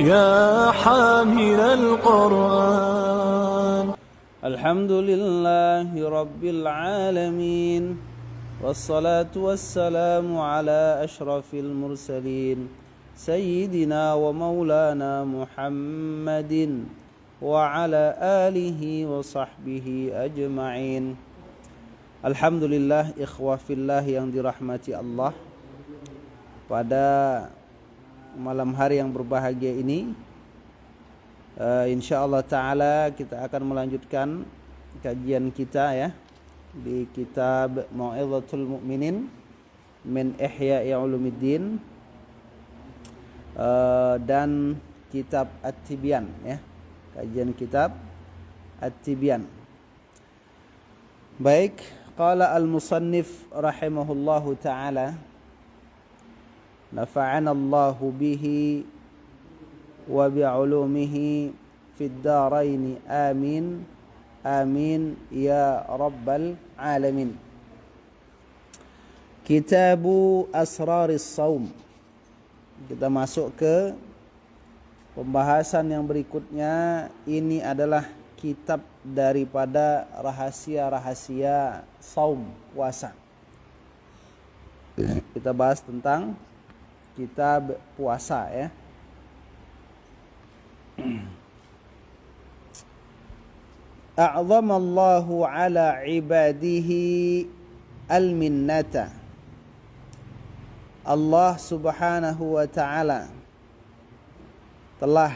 يا حامل القرآن. الحمد لله رب العالمين، والصلاة والسلام على أشرف المرسلين سيدنا ومولانا محمد وعلى آله وصحبه أجمعين. Alhamdulillah, ikhwah fillah yang dirahmati Allah. Pada malam hari yang berbahagia ini, insyaallah ta'ala kita akan melanjutkan kajian kita ya di kitab Mau'izatul Mu'minin min Ihya'i Ulumuddin dan kitab At-Tibyan ya, kajian kitab At-Tibyan. Baik, qala al-musannif rahimahullahu ta'ala, nafa'ana Allahu bihi wa bi'ulumihi fid daraini amin amin ya rabbal alamin. Kitabu Asraris Saum. Kita masuk ke pembahasan yang berikutnya. Ini adalah kitab daripada rahasia-rahasia saum, puasa. Kita bahas tentang kitab puasa ya. A'zamallahu ala ibadihi al-minnata. Allah subhanahu wa ta'ala telah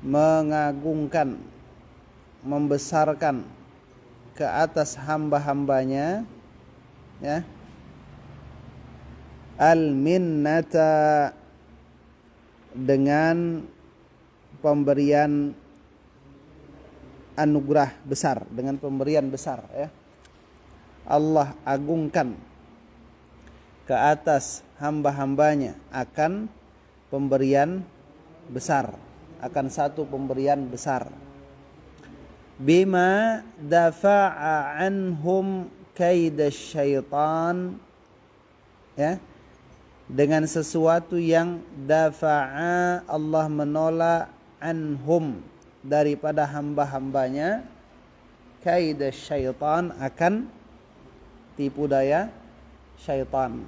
mengagungkan, membesarkan ke atas hamba-hambanya ya, al-minnata, dengan pemberian anugerah besar, dengan pemberian besar ya. Allah agungkan ke atas hamba-hambanya akan pemberian besar, akan satu pemberian besar. Bima dafa'a anhum kaidasy syaitan ya, dengan sesuatu yang dafa'a, Allah menolak, anhum, daripada hamba-hambanya, kaidasy syaitan, akan tipu daya syaitan.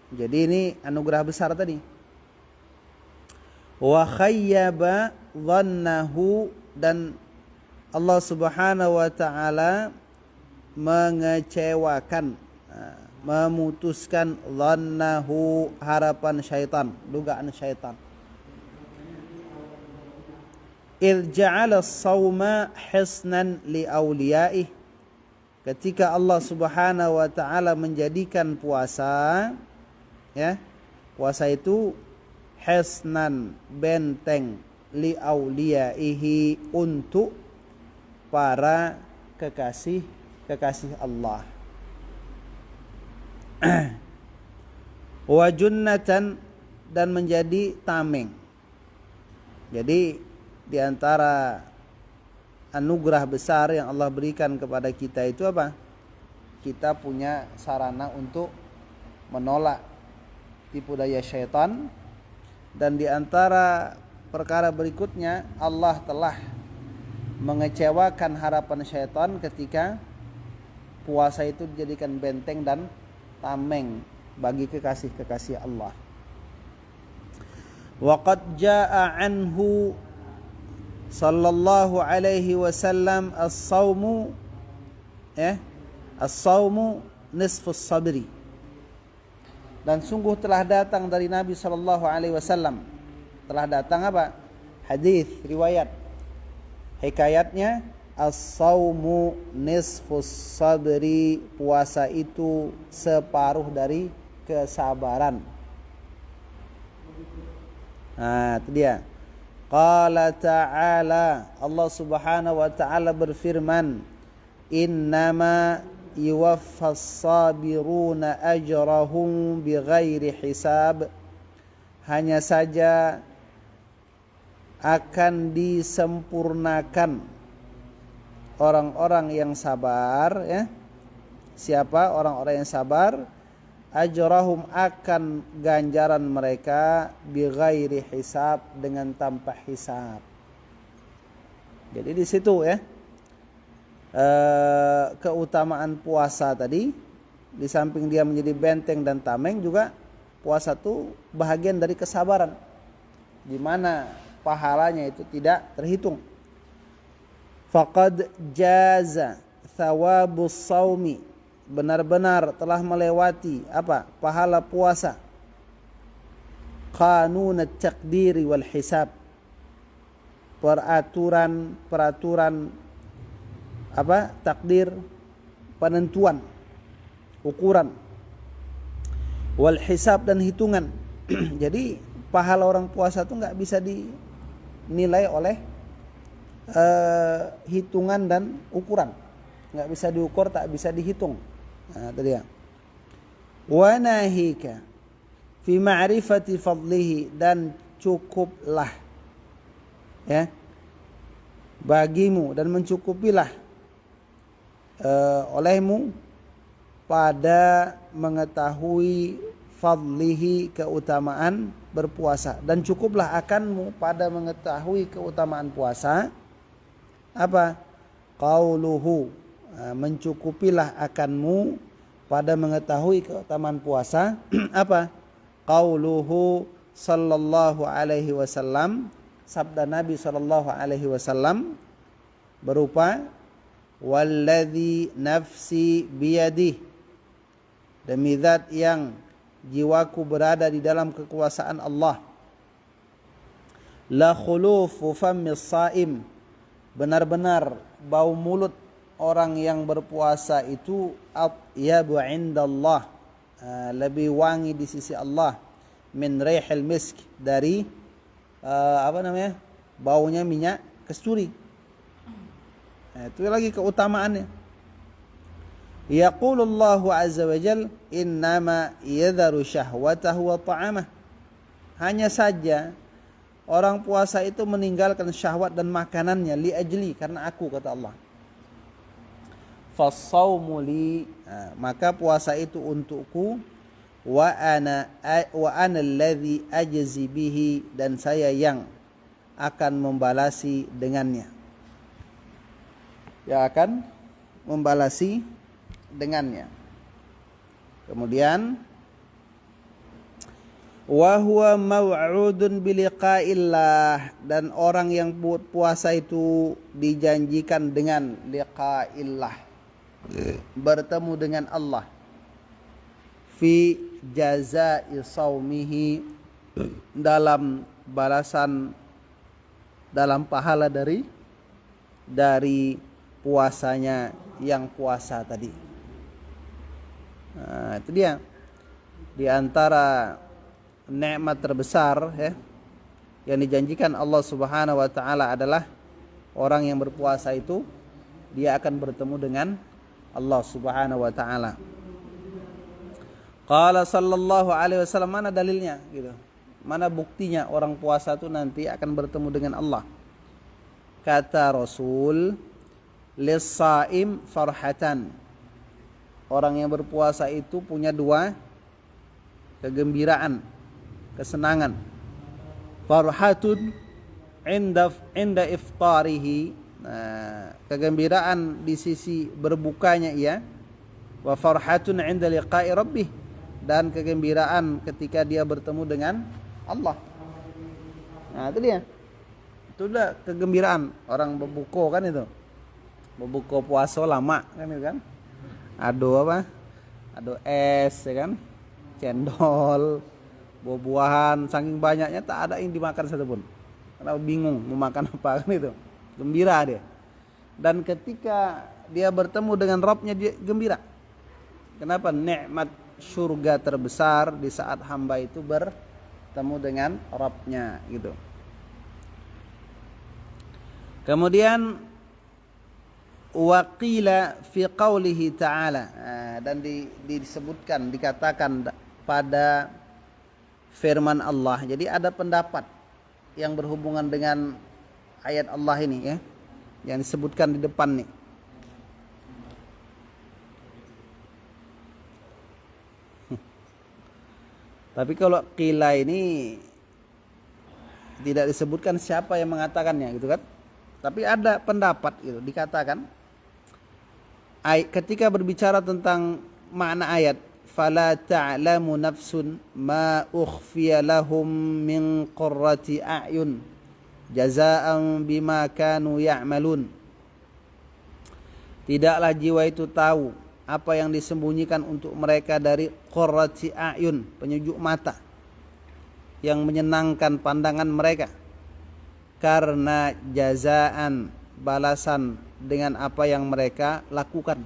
Jadi ini anugerah besar tadi. Wa khayyaba dhannahu, dan Allah subhanahu wa ta'ala mengecewakan, memutuskan, dhannahu, harapan syaitan, dugaan syaitan. Idh ja'ala as-sawma hisnan li awliyaih, ketika Allah subhanahu wa ta'ala menjadikan puasa ya, puasa itu hisnan, benteng, li awliyaihi, untuk para kekasih Allah. Wa junnatan, dan menjadi tameng. Jadi di antara anugerah besar yang Allah berikan kepada kita itu apa? Kita punya sarana untuk menolak tipu daya syaitan. Dan di antara perkara berikutnya, Allah telah mengecewakan harapan syaitan ketika puasa itu dijadikan benteng dan tameng bagi kekasih-kekasih Allah. Wa qad jaa'a anhu sallallahu alaihi wasallam as-saumu as-saumu nisfus sabri. Dan sungguh telah datang dari Nabi sallallahu alaihi wasallam, telah datang apa? Hadis, riwayat. Hikayatnya, as-saumu nisfus sabri, puasa itu separuh dari kesabaran. Nah, itu dia. Qala ta'ala, Allah subhanahu wa ta'ala berfirman, innama yuwaffas sabiruna ajrahum bighairi hisab, hanya saja akan disempurnakan orang-orang yang sabar ya. Siapa orang-orang yang sabar? ajrahum akan ganjaran mereka bighairi hisab dengan tanpa hisab. Jadi di situ ya keutamaan puasa tadi, di samping dia menjadi benteng dan tameng, juga puasa itu bahagian dari kesabaran, di mana pahalanya itu tidak terhitung. Faqad jaza thawabus saumi, benar-benar telah melewati apa? Pahala puasa. Qanun at-taqdiri wal hisab, peraturan apa? Takdir, penentuan, ukuran, wal hisab, dan hitungan. Jadi pahala orang puasa itu nggak bisa dinilai oleh hitungan dan ukuran, nggak bisa diukur, tak bisa dihitung. Nah, tadi ya. Wa nahika fi ma'rifati fadlihi, dan cukuplah ya bagimu dan mencukupilah olehmu pada mengetahui fadlihi, keutamaan berpuasa, dan cukuplah akanmu pada mengetahui keutamaan puasa apa? Qauluhu, mencukupilah akanmu pada mengetahui keutamaan puasa apa? Qauluhu sallallahu alaihi wasallam, sabda Nabi sallallahu alaihi wasallam berupa walladzi nafsi biyadih, demi zat yang jiwaku berada di dalam kekuasaan Allah, la khulufu fammis saim, benar-benar bau mulut orang yang berpuasa itu atyabu indallah, lebih wangi di sisi Allah, min rihil misk, dari baunya minyak kasturi. Itu lagi keutamaannya. Yaqulullahu azza wa jal innama yadharu syahwatahu wa ta'amah, hanya saja orang puasa itu meninggalkan syahwat dan makanannya, li ajli, karena aku, kata Allah. Fasaumu li, maka puasa itu untukku, wa ana alladzi ajzi bihi, dan saya yang akan membalasi dengannya, yang akan membalasi dengannya. Kemudian wa huwa maw'udun biliqa'illah, dan orang yang puasa itu dijanjikan dengan liqa'illah, bertemu dengan Allah, fi jazai saumihi, dalam balasan, dalam pahala dari puasanya yang puasa tadi. Nah, itu dia di antara nikmat terbesar ya yang dijanjikan Allah Subhanahu wa taala adalah orang yang berpuasa itu dia akan bertemu dengan Allah Subhanahu wa taala. Qala sallallahu alaihi wasallam, mana dalilnya gitu? Mana buktinya orang puasa itu nanti akan bertemu dengan Allah? Kata Rasul, lis-saim farhatan, orang yang berpuasa itu punya dua kegembiraan, kesenangan. Farhatun inda iftarihi, kegembiraan di sisi berbukanya ia, wa farhatun inda liqa'i rabbih, dan kegembiraan ketika dia bertemu dengan Allah. Nah, itu dia. Itulah kegembiraan orang berbuka kan itu. Berbuka puasa lama kan itu kan. Ado es ya kan. Cendol, buah-buahan, saking banyaknya tak ada yang dimakan satupun. Karena bingung mau makan apa kan itu. Gembira dia. Dan ketika dia bertemu dengan Rabbnya dia gembira. Kenapa? Nikmat surga terbesar di saat hamba itu bertemu dengan Rabbnya gitu. Kemudian waqila fi qaulihi ta'ala, dan disebutkan, dikatakan pada firman Allah. Jadi ada pendapat yang berhubungan dengan ayat Allah ini ya, yang disebutkan di depan nih. Tapi kalau qila ini tidak disebutkan siapa yang mengatakannya gitu kan. Tapi ada pendapat gitu dikatakan ketika berbicara tentang makna ayat fala ta'lamu nafsun ma ukhfiya lahum min qurrati a'yun jazaa'an bima kanu ya'malun. Tidaklah jiwa itu tahu apa yang disembunyikan untuk mereka dari qurrati a'yun, penyejuk mata yang menyenangkan pandangan mereka, karena jazaan, balasan dengan apa yang mereka lakukan.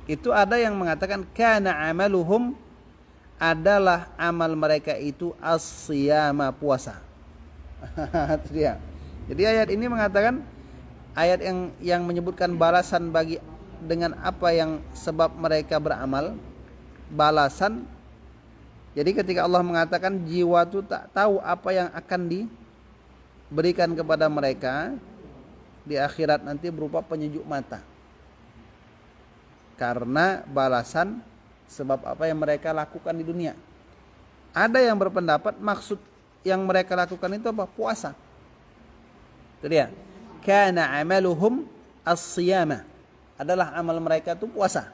Itu ada yang mengatakan kana amaluhum, adalah amal mereka itu as-siyama, puasa. Itu dia. Jadi ayat ini mengatakan, ayat yang menyebutkan balasan bagi dengan apa yang sebab mereka beramal, balasan. Jadi ketika Allah mengatakan jiwa itu tak tahu apa yang akan diberikan kepada mereka di akhirat nanti berupa penyejuk mata, karena balasan sebab apa yang mereka lakukan di dunia. Ada yang berpendapat maksud yang mereka lakukan itu apa? Puasa. Itu dia. Kana amaluhum as-siyama, adalah amal mereka itu puasa.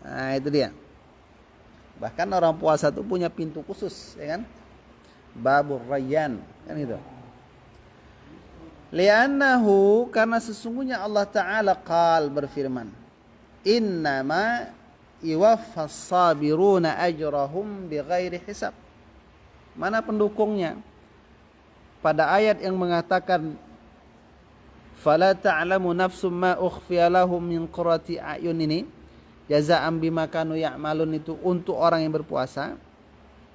Nah, itu dia. Bahkan orang puasa itu punya pintu khusus, ya kan? Babur Rayyan, kan itu. Li'annahu, karena sesungguhnya Allah Ta'ala berfirman, innama yuwaffas sabiruna ajrahum bighairi hisab. Mana pendukungnya pada ayat yang mengatakan fala ta'lamu nafsum ma ukhfiya lahum min qurrati a'yun ini, jazaa'an bima kanu ya'malun, itu untuk orang yang berpuasa.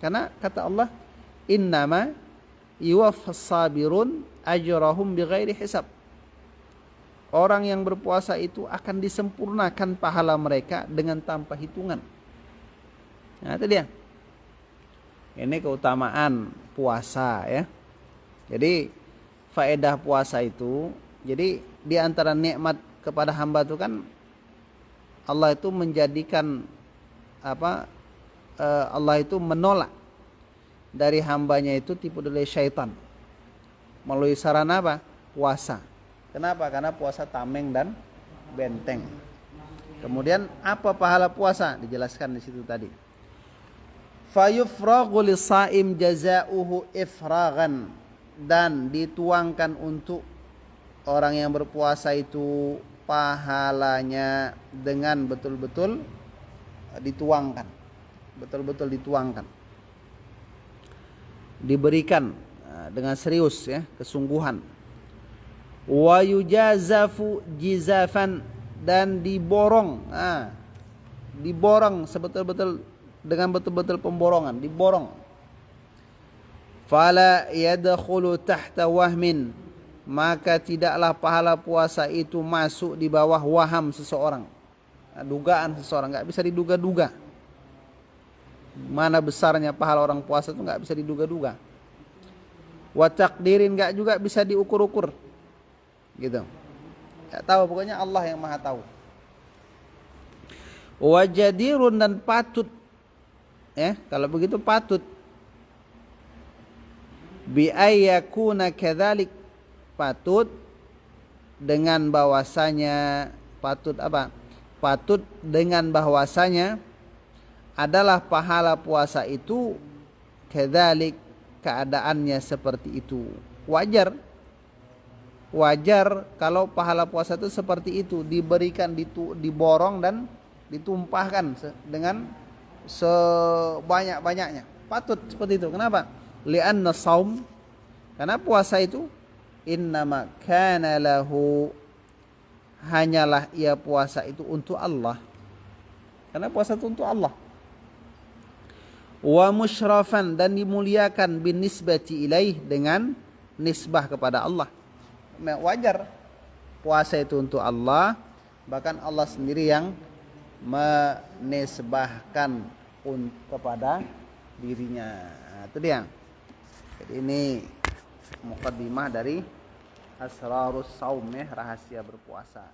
Karena kata Allah innama yuwaffas sabirun ajrahum bighairi hisab. Orang yang berpuasa itu akan disempurnakan pahala mereka dengan tanpa hitungan. Nah, itu dia. Ini keutamaan puasa, ya. Jadi faedah puasa itu, jadi di antara nikmat kepada hamba itu kan Allah itu menjadikan Allah itu menolak dari hambanya itu tipu daya syaitan melalui sarana apa? Puasa. Kenapa? Karena puasa tameng dan benteng. Kemudian apa pahala puasa? Dijelaskan di situ tadi. Fayufraghu lis-shaim jazaohu ifraghan, dan dituangkan untuk orang yang berpuasa itu pahalanya dengan betul-betul dituangkan. Betul-betul dituangkan. Diberikan dengan serius, ya, kesungguhan. Wa yujazafu jizafan, dan diborong. Diborong sebetul-betul, dengan betul-betul pemborongan, diborong. Fala yadkhulu tahta wahmin, maka tidaklah pahala puasa itu masuk di bawah waham seseorang, dugaan seseorang, enggak bisa diduga-duga. Mana besarnya pahala orang puasa itu enggak bisa diduga-duga. Wa taqdirin, enggak juga bisa diukur-ukur. Gitu. Enggak tahu, pokoknya Allah yang Maha tahu. Wa jadirun, dan patut, ya, kalau begitu patut bi ayyakuna kadzalik, patut dengan bahwasanya, patut apa? Patut dengan bahwasanya adalah pahala puasa itu kadzalik, keadaannya seperti itu. Wajar kalau pahala puasa itu seperti itu, diberikan, diborong dan ditumpahkan dengan sebanyak-banyaknya. Patut seperti itu. Kenapa? Li'anna saum, karena puasa itu innama kana lahu, hanyalah ia puasa itu untuk Allah. Karena puasa itu untuk Allah. Wa musyrafan, dan dimuliakan bin nisbati ilaih, dengan nisbah kepada Allah. Wajar puasa itu untuk Allah, bahkan Allah sendiri yang menisbahkan kepada dirinya. Nah, itu dia. Jadi ini muqaddimah dari Asrarus Shaum, rahasia berpuasa.